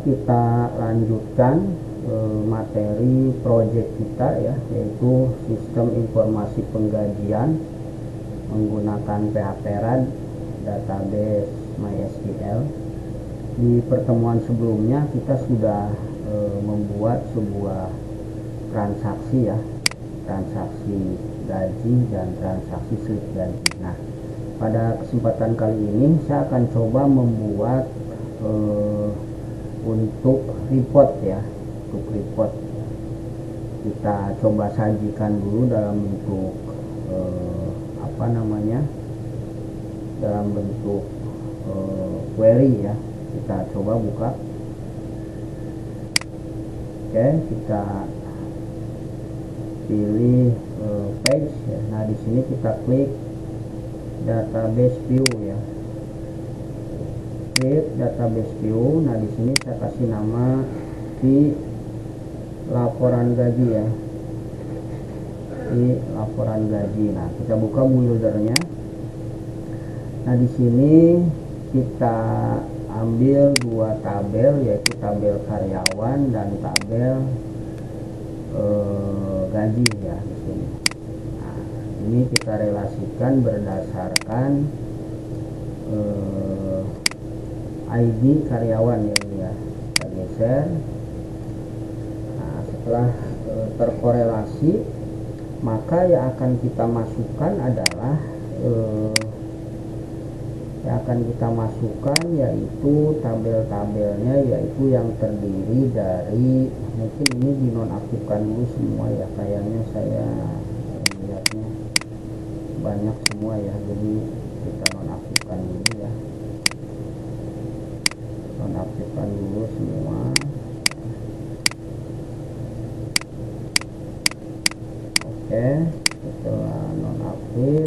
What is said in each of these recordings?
kita lanjutkan materi project kita ya, yaitu sistem informasi penggajian menggunakan PHP RAD database MySQL. Di pertemuan sebelumnya kita sudah membuat sebuah transaksi ya, transaksi gaji dan transaksi slip gaji. Nah, pada kesempatan kali ini saya akan coba membuat untuk report ya, untuk report kita coba sajikan dulu dalam bentuk dalam bentuk query ya. Kita coba buka. Oke, kita pilih page ya. Nah, di sini kita klik database view ya, klik database view. Nah, di sini saya kasih nama di laporan gaji ya, di laporan gaji. Nah, kita buka buildernya. Nah, di sini kita ambil dua tabel, yaitu tabel karyawan dan tabel gaji ya di sini. Nah, ini kita relasikan berdasarkan ID karyawan ya, ini ya. Kita geser. Nah, setelah terkorelasi, maka yang akan kita masukkan adalah yaitu tabel-tabelnya, yaitu yang terdiri dari, mungkin ini dinonaktifkan dulu semua ya, kayaknya saya lihatnya banyak semua ya, jadi kita nonaktifkan dulu ya, nonaktifkan dulu semua. Oke, setelah nonaktif,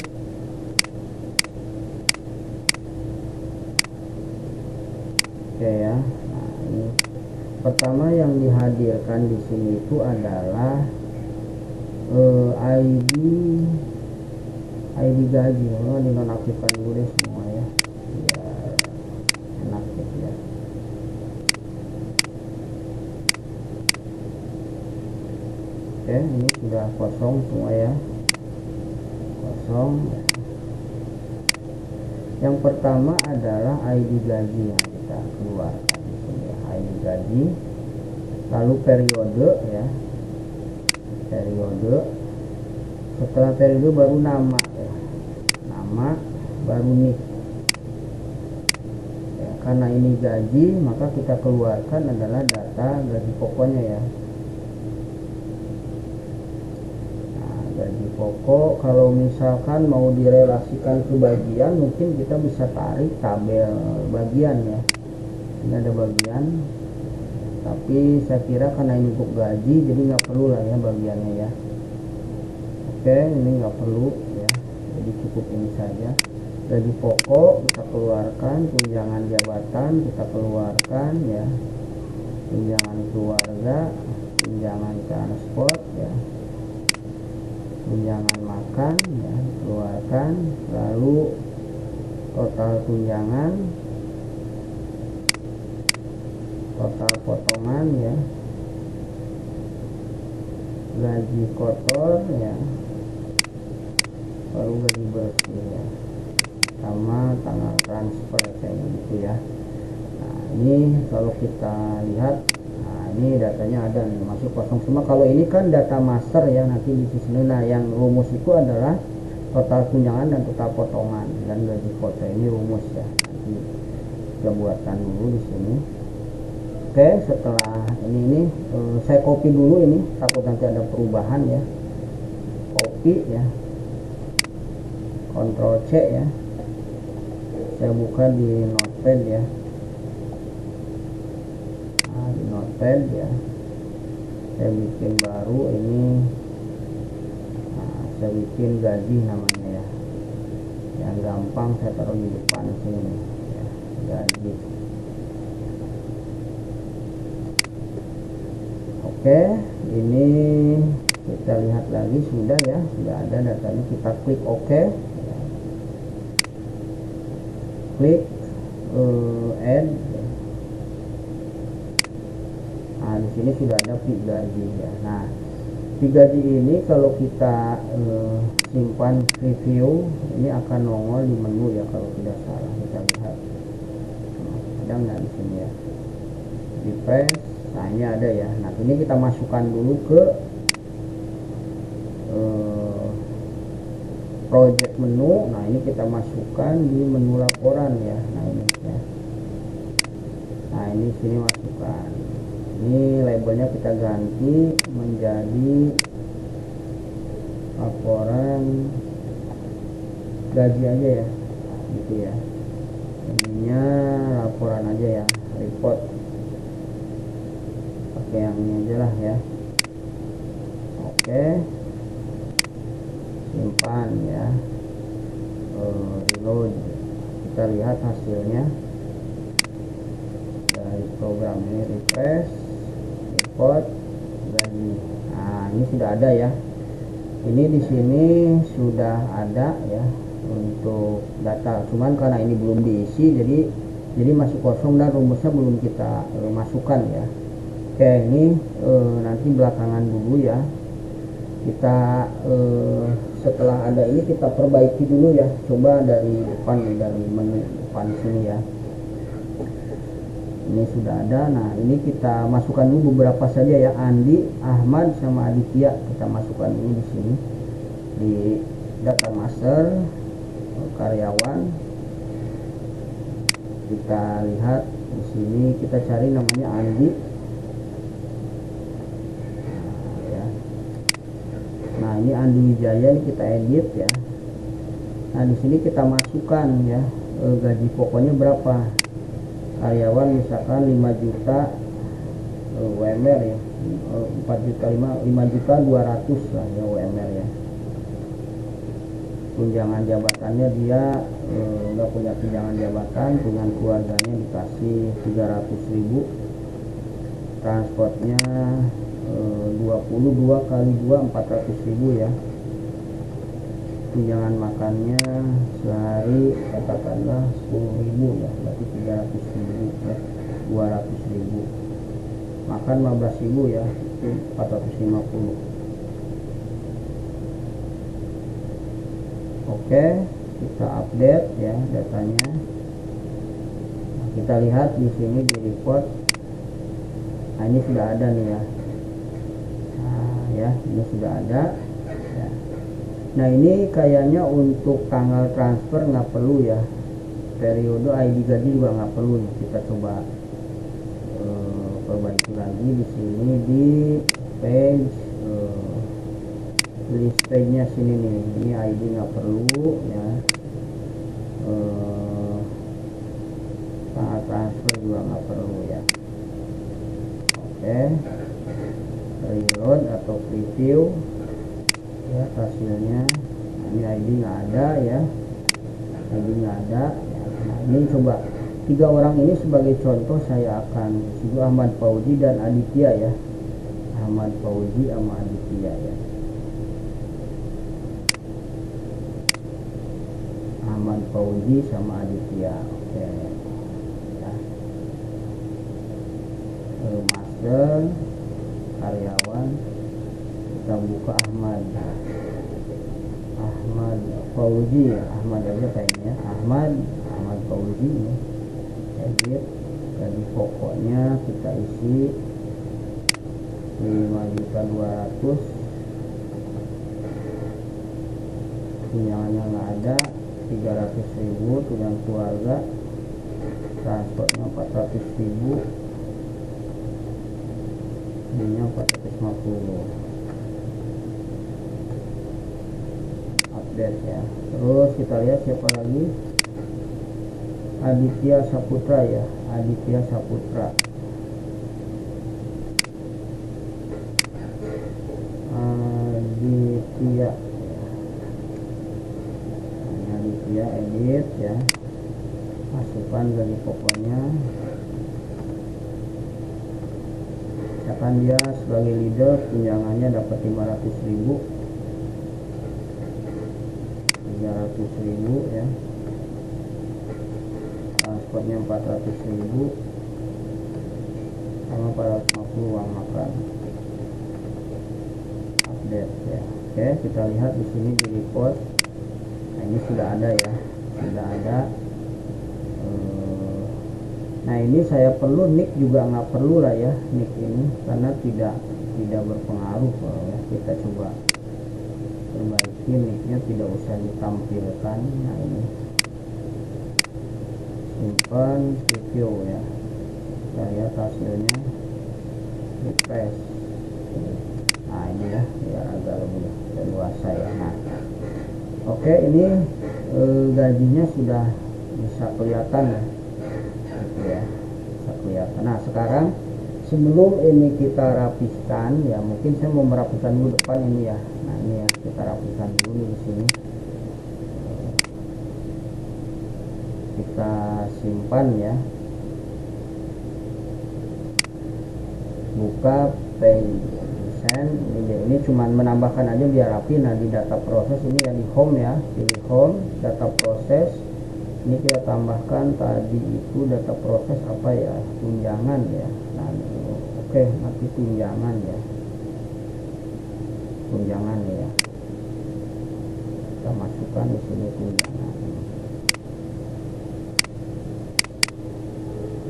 oke ya. Nah, ini pertama yang dihadirkan di sini itu adalah ID gaji. Dinonaktifkan dulu deh semua ya, biar enak gitu ya. Oke, ini sudah kosong semua ya, kosong. Yang pertama adalah ID gaji yang kita keluarkan di sini ya, ID gaji. Lalu periode ya, periode. Setelah periode baru nama ya, nama, baru NIK ya. Karena ini gaji, maka kita keluarkan adalah data gaji pokoknya ya. Nah, gaji pokok kalau misalkan mau direlasikan ke bagian, mungkin kita bisa tarik tabel bagian ya. Ini ada bagian, tapi saya kira karena ini untuk gaji, jadi nggak perlu lah ya bagiannya ya. Oke, ini nggak perlu ya, jadi cukup ini saja. Gaji pokok kita keluarkan, tunjangan jabatan kita keluarkan ya, tunjangan keluarga, tunjangan transport ya, tunjangan makan ya, keluarkan. Lalu total tunjangan, total potongan ya, gaji kotor ya, baru gaji bersih ya, sama tanggal transfer kayak gitu ya. Nah, ini kalau kita lihat, nah ini datanya ada nih, masih kosong semua. Kalau ini kan data master ya, nanti di sini. Nah, yang rumus itu adalah total tunjangan dan total potongan dan gaji kotor. Ini rumus ya, nanti kita buatkan dulu di sini. Oke, setelah ini saya copy dulu, ini takut nanti ada perubahan ya. Copy ya, Ctrl C ya. Saya buka di Notepad ya. Nah, di Notepad ya, saya bikin baru ini. Nah, saya bikin gaji namanya ya. Yang gampang saya taruh di depan sini ya, gaji. Oke, ini kita lihat lagi, sudah ya, sudah ada datanya. Kita klik OK ya. Klik add. di sini sudah ada fee gaji ya. Nah, fee gaji ini kalau kita simpan review ini akan nongol di menu ya kalau tidak salah. Kita lihat ada nggak di sini ya, refresh. Nah, ini ada ya. Nah, ini kita masukkan dulu ke project menu. Nah, ini kita masukkan di menu laporan ya. Nah, ini ya. Nah, ini sini masukkan. Ini labelnya kita ganti menjadi laporan gaji aja ya, gitu ya. Ininya laporan aja ya, report. Pakai yang ini aja lah ya. Oke, simpan ya, reload. Kita lihat hasilnya dari program ini, refresh, report gaji. Nah, ini sudah ada ya. Ini di sini sudah ada ya untuk data, cuman karena ini belum diisi jadi masih kosong dan rumusnya belum kita masukkan ya. Oke, ini nanti belakangan dulu ya. Kita setelah ada ini kita perbaiki dulu ya. Coba dari depan nih, dari menu depan sini ya. Ini sudah ada. Nah, ini kita masukkan dulu beberapa saja ya. Andi, Ahmad sama Aditya kita masukkan ini di sini di data master karyawan. Kita lihat di sini, kita cari namanya Andi. Nah, ya. Nah, ini Andi Wijaya, ini kita edit ya. Nah, di sini kita masukkan ya gaji pokoknya berapa. Karyawan misalkan 5 juta UMR ya, 4 juta 5 juta 200 lah ya UMR ya. Tunjangan jabatannya dia nggak punya tunjangan jabatan, dengan keluarganya dikasih 300.000. Transportnya 22 kali 2 400.000 ya. Tunjangan makannya sehari katakanlah 10.000 ya, berarti 300.000 ya, 200.000. Makan 15.000 ya, itu 450. Oke, kita update ya datanya. Nah, kita lihat di sini di report. Nah, ini sudah ada nih ya. Nah, ya, ini sudah ada ya. Nah, ini kayaknya untuk tanggal transfer nggak perlu ya, periode ID gaji juga nggak perlu. Kita coba perbaiki lagi di sini di page list page-nya sini nih. Ini ID nggak perlu ya, tanggal transfer juga nggak perlu ya. Oke, reload atau preview ya hasilnya. Nah, ini ID nggak ada ya, ID nggak ada ya. Nah, ini coba 3 orang ini sebagai contoh saya akan isi Ahmad Fauzi dan Aditya ya. Ahmad Fauzi sama Aditya ya. Ahmad Fauzi sama Aditya. Oke ya. Master karyawan, kita buka Ahmad Fauzi ya, Ahmad aja kayaknya, Ahmad Fauzi ya. Edit gaji pokoknya kita isi 5.200.000. tunjangannya nggak ada, 300.000. tunjangan keluarga, transportnya 400.000, ininya 450. Update ya. Terus kita lihat siapa lagi, Aditya Saputra ya, Aditya Saputra. Aditya edit ya, masukkan gaji pokoknya. Misalkan dia sebagai leader tunjangannya dapat 500.000, 300.000 ya. Transportnya 400.000 sama 450 uang Oke, kita lihat di sini di report. Nah, ini sudah ada ya, sudah ada. Nah, ini saya perlu nick juga nggak perlu lah ya, nick ini karena tidak berpengaruh ya. Kita coba perbaiki nicknya, tidak usah ditampilkan. Nah, ini simpan preview ya, kita lihat hasilnya, refresh. Nah, ini ya biar agak lebih leluasa ya. Nah, oke, ini gajinya sudah bisa kelihatan ya, gitu ya, bisa kelihatan. Nah, sekarang sebelum ini kita rapihkan ya, mungkin saya mau merapikan dulu depan ini ya. Nah, ini ya, kita rapihkan dulu di sini. Kita simpan ya, buka page design. Ini cuman menambahkan aja biar rapi. Nah, di data proses ini ya, di home ya, pilih home, data proses. Ini kita tambahkan tadi itu data proses apa ya, tunjangan ya. Nah, oke, nanti tunjangan ya, tunjangan ya, kita masukkan di sini tunjangan.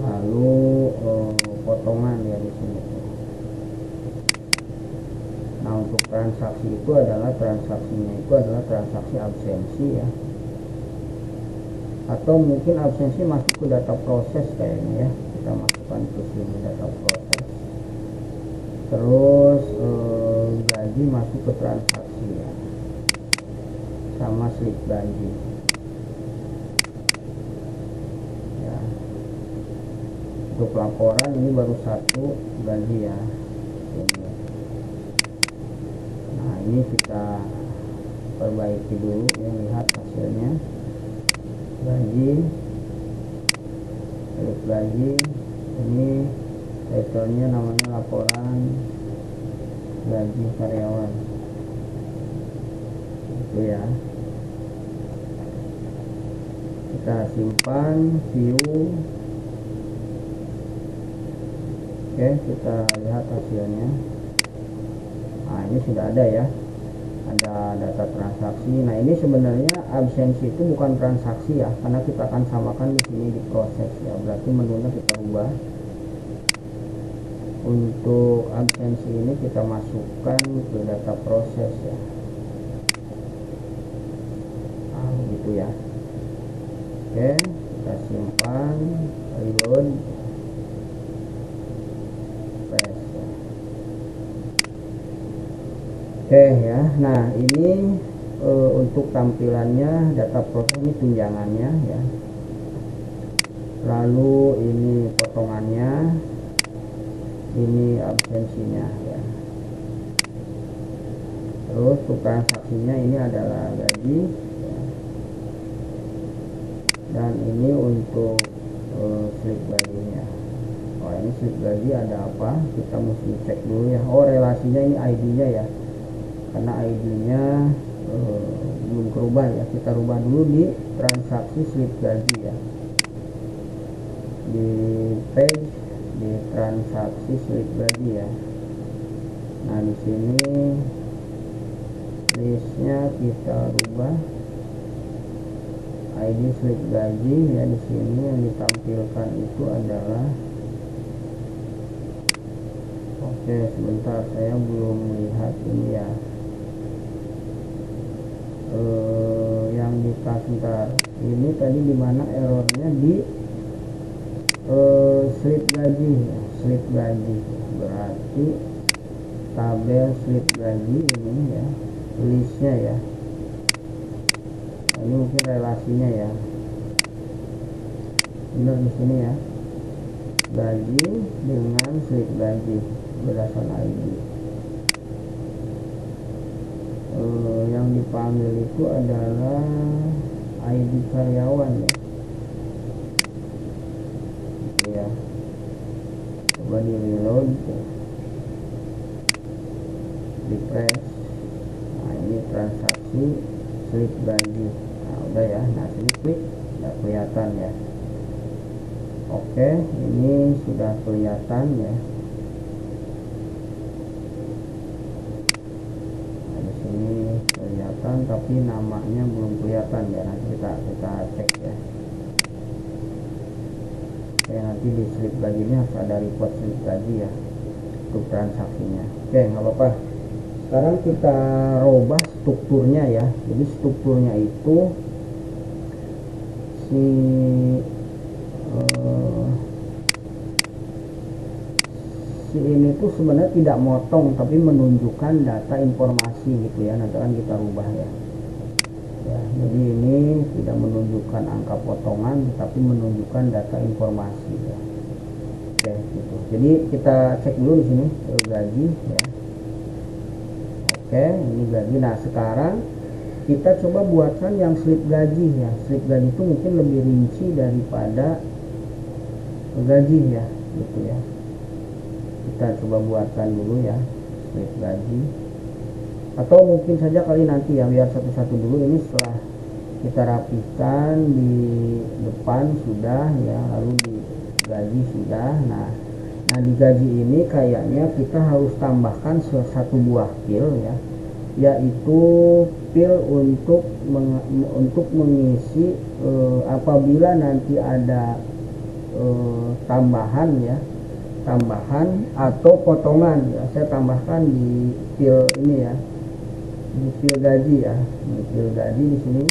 Lalu potongan ya di sini. Nah, untuk transaksi itu adalah transaksi absensi ya, atau mungkin absensi masuk ke data proses kayaknya ya. Kita masukkan ke sini data proses. Terus gaji masuk ke transaksi ya, sama slip gaji ya. Untuk laporan ini baru satu gaji ya, ini. Nah, ini kita perbaiki dulu ya, lihat hasilnya. Gaji, slip gaji, ini title-nya namanya laporan gaji karyawan, itu ya. Kita simpan, view. Oke, kita lihat hasilnya. Nah, ini sudah ada ya, ada data transaksi. Nah, ini sebenarnya absensi itu bukan transaksi ya, karena kita akan samakan di sini di proses ya. Berarti menunya kita ubah. Untuk absensi ini kita masukkan ke data proses ya. Nah, begitu ya. Oke, kita simpan, reload, press ya. Oke ya. Nah, ini untuk tampilannya data proses, ini tunjangannya ya. Lalu ini potongannya, ini absensinya ya. Terus untuk transaksinya ini adalah gaji ya. Dan ini untuk slip gajinya. Oh, ini slip gaji ada apa, kita mesti cek dulu ya. Oh, relasinya ini ID-nya ya, karena ID-nya belum berubah ya. Kita rubah dulu di transaksi slip gaji ya, di page, di transaksi slip gaji ya. Nah, di sini listnya kita rubah ID slip gaji ya. Di sini yang ditampilkan itu adalah, oke, sebentar, saya belum melihat ini ya. Yang sebentar, ini tadi dimana errornya di slip gaji ya. Slip gaji berarti tabel slip gaji ini ya, listnya ya. Ini mungkin relasinya ya, benar di sini ya, gaji dengan slip gaji berdasarkan ID. Yang dipanggil itu adalah ID karyawan ya. Gitu ya. Coba di reload, di press. Nah, ini transaksi slip gaji. Nah, udah ya. Nah, sini klik, nggak kelihatan ya. Oke, ini sudah kelihatan ya. Nah, di sini Berarti namanya belum kelihatan ya, nanti kita cek ya. Oke, nanti di slip gajinya harus ada report slip gaji ya untuk transaksinya. Oke, nggak apa-apa. Sekarang kita robah strukturnya ya. Jadi strukturnya itu si ini tuh sebenarnya tidak motong tapi menunjukkan data informasi gitu ya. Nanti kan kita rubah ya. Jadi ini tidak menunjukkan angka potongan tapi menunjukkan data informasi ya. Oke, gitu. Jadi kita cek dulu di sini gaji ya. Oke, ini gaji. Nah, sekarang kita coba buatkan yang slip gaji ya. Slip gaji itu mungkin lebih rinci daripada gaji ya, gitu ya. Kita coba buatkan dulu ya slip gaji, atau mungkin saja kali nanti ya, biar satu-satu dulu. Ini setelah kita rapihkan di depan sudah ya, lalu di gaji sudah. Nah di gaji ini kayaknya kita harus tambahkan satu buah pil ya, yaitu pil untuk mengisi apabila nanti ada tambahan atau potongan ya. Saya tambahkan di pil ini ya, di pil gaji ya. Di pil gaji di sini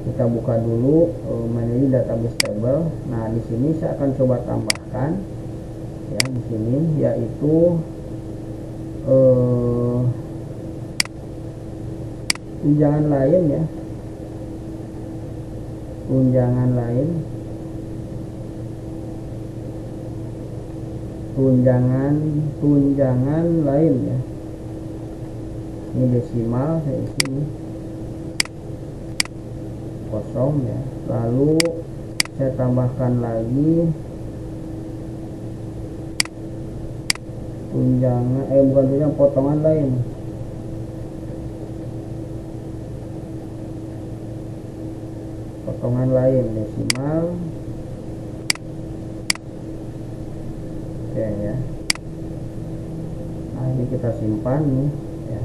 kita buka dulu manage database table. Nah, di sini saya akan coba tambahkan ya, di sini yaitu tunjangan lain ya, tunjangan lain ya. Ini desimal saya isi ini kosong ya. Lalu saya tambahkan lagi potongan lain. Potongan lain desimal. Oke ya. Nah, ini kita simpan nih ya.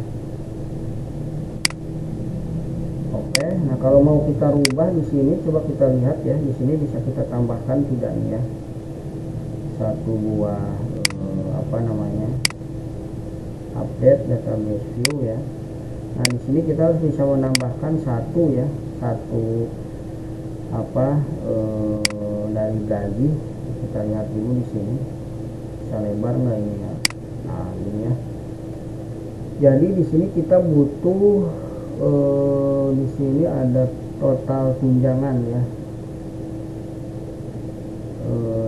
Oke, nah kalau mau kita rubah di sini, coba kita lihat ya. Di sini bisa kita tambahkan tidak nih ya, satu buah update database view ya. Nah, di sini kita harus bisa menambahkan satu dari gaji. Kita lihat dulu di sini bisa lebar nggak ini ya. Nah, ini ya. Jadi di sini kita butuh di sini ada total tunjangan ya.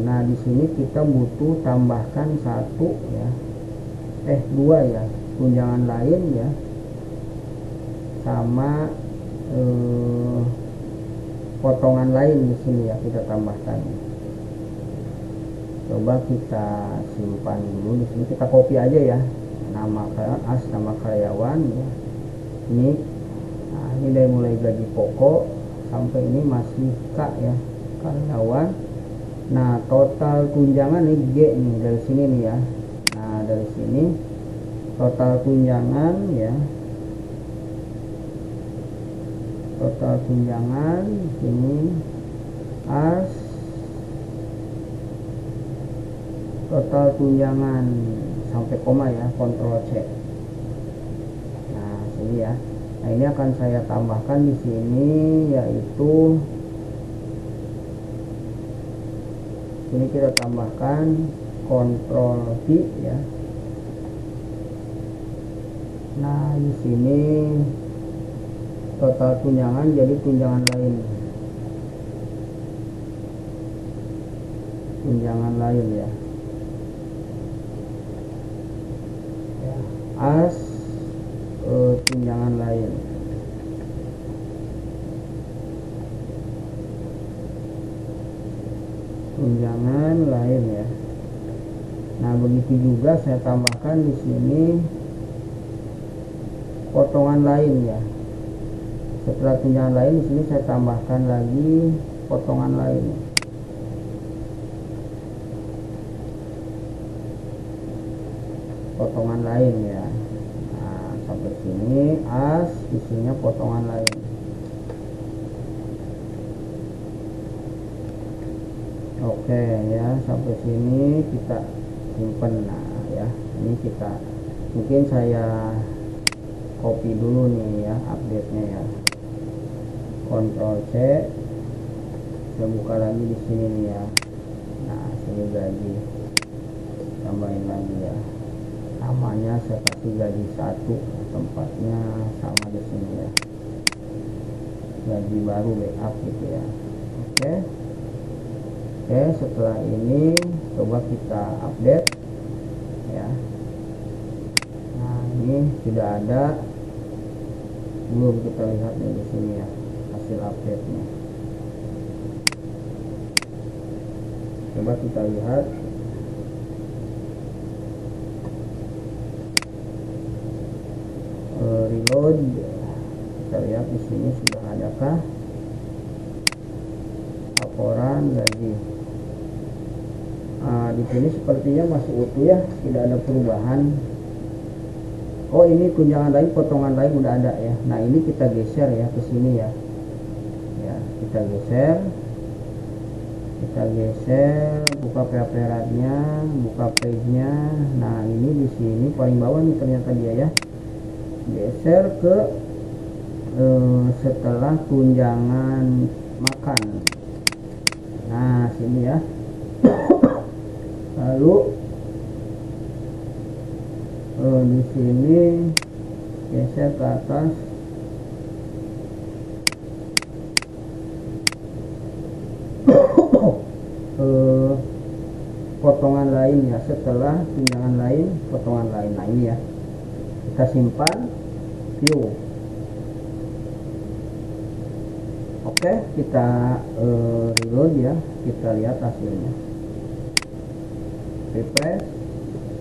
Nah, di sini kita butuh tambahkan dua ya, tunjangan lain ya, sama potongan lain di sini ya, kita tambahkan. Coba kita simpan dulu di sini, kita copy aja ya, nama karyawan, nama karyawan ya. Ini, nah ini dari mulai gaji pokok sampai ini masih K ya, karyawan. Nah, total tunjangan ini G nih, dari sini nih ya. Nah, dari sini total tunjangan ya, total tunjangan sini as total tunjangan sampai koma ya, kontrol C. Nah, sini ya. Nah, ini akan saya tambahkan di sini, yaitu ini kita tambahkan kontrol V ya. Nah, di sini total tunjangan jadi tunjangan lain. Tunjangan lain ya. As tunjangan lain. Tunjangan lain ya. Nah, begitu juga saya tambahkan di sini potongan lain ya. Setelah tunjangan lain di sini saya tambahkan lagi potongan lain. Potongan lain ya. Nah, sampai sini as, isinya potongan lain. Oke ya, sampai sini kita simpen. Nah ya, ini kita mungkin saya copy dulu nih ya, update nya ya, Ctrl C, saya buka lagi di sini nih ya. Nah sini gaji, tambahin lagi ya, namanya saya kasih gaji 1, tempatnya sama di sini ya, gaji baru backup gitu ya. Oke. Oke, setelah ini coba kita update ya. Nah ini sudah ada, belum kita lihat nih di sini ya hasil update nya. Coba kita lihat. Reload, kita lihat di sini sudah adakah laporan gaji. Di sini sepertinya masih utuh ya, tidak ada perubahan. Oh ini tunjangan lain, potongan lain udah ada ya. Nah ini kita geser ya ke sini ya. Ya kita geser, buka preparatnya, buka page-nya. Nah ini di sini paling bawah nih ternyata dia ya. Geser ke setelah tunjangan makan. Nah sini ya. Lalu di sini geser ke atas. Potongan lain ya, setelah tunjangan lain, potongan lain. Nah ini ya, kita simpan, view. Oke, kita reload ya, kita lihat hasilnya, refresh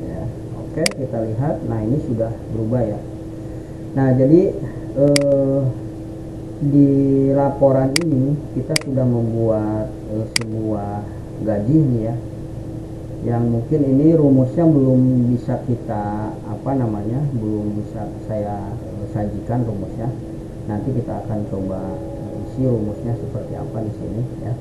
ya. Oke, kita lihat. Nah ini sudah berubah ya. Nah jadi di laporan ini kita sudah membuat sebuah gaji nih ya, yang mungkin ini rumusnya belum bisa kita belum bisa saya sajikan rumusnya. Nanti kita akan coba isi rumusnya seperti apa di sini ya.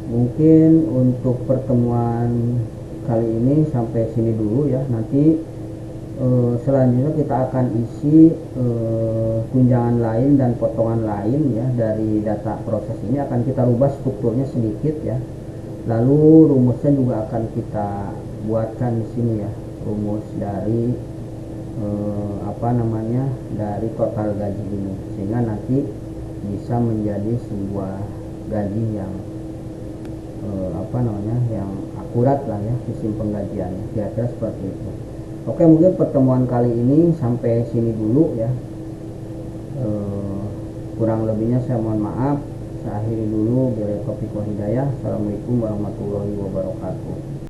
Mungkin untuk pertemuan kali ini sampai sini dulu ya. Nanti selanjutnya kita akan isi tunjangan lain dan potongan lain ya dari data proses ini, akan kita rubah strukturnya sedikit ya. Lalu rumusnya juga akan kita buatkan di sini ya, rumus dari dari total gaji ini, sehingga nanti bisa menjadi sebuah gaji yang yang akurat lah ya, sistem penggajiannya kira-kira seperti itu. Oke, mungkin pertemuan kali ini sampai sini dulu ya. Kurang lebihnya saya mohon maaf. Saya akhiri dulu. Billahi taufiq wal hidayah. Assalamualaikum warahmatullahi wabarakatuh.